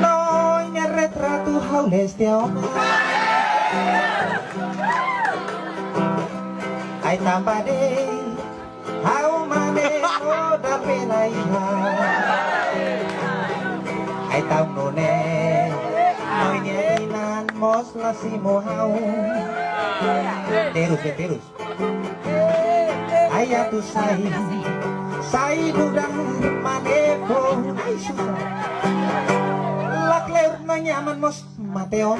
Noi ne retratu haulestea ai tambade hau mane oda pena iha ai tau none noi ne inan mos lasimo hau terus ai atu sai dudang manepo ai susah lak leur na nyaman mos mateon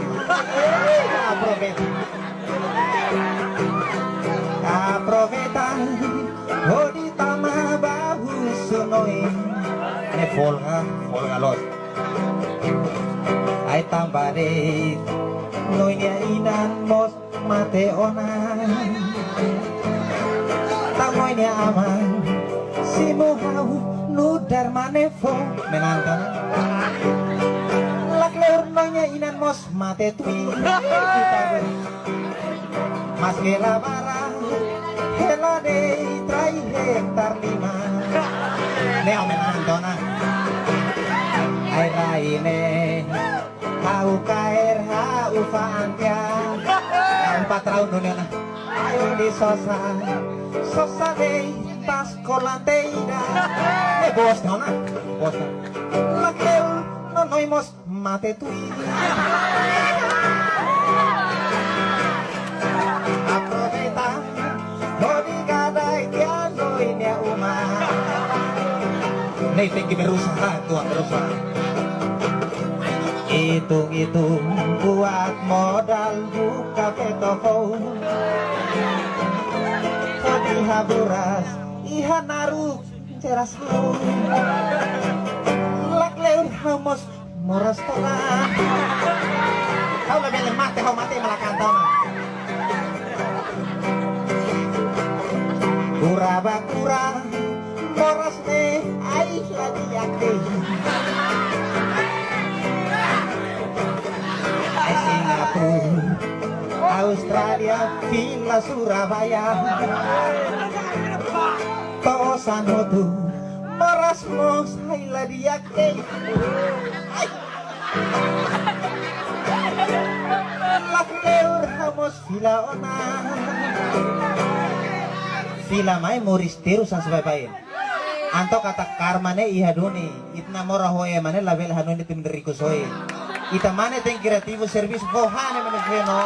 aproveta hodita mabahu sunoi ne folga los ai tambare noinya inan mos mateona tamoinya aman simuhau nudar manefo menantana lak leur noinya inan mos mate tui mas gela bara hela de trai hektar 5 ne menantana ai raine hau kaer hau faantia 4 tahun dunia ayo di sosa de pas colanteira ne bos nona lakeu no noimos mate tui aproveta obrigada que noine uma nei tem que berusaha tuan berusaha hitung buat modal buka toko kodi haburas iha naruk ceras hau lak leur hamos moras tola kau lebih lemah teh mati melakantau kura moras ne ai lagi yakti Singapura, Australia, Villa Surabaya, Tosan Hotu, Marasmos, Hailadiake, Lakeur Hamos Villa Ona, Villa Mai Moristeru Sansbabain. Anto kata karmane ihaduni, itna morahoye mane label hanuni tim derikusoy. Ita mane ten kreativo service bohane mane feno.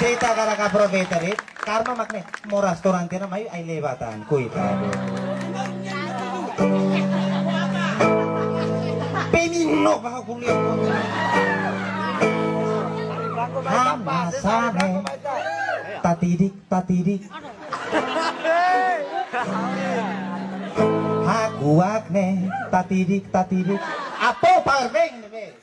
Seita kara ka provider karma makne mo restaurante na mayu ay lebatan kuita. Penino ka kuliah ko. Hamasane tatidik. Hakuak ne tatidik. Apo power bank ne.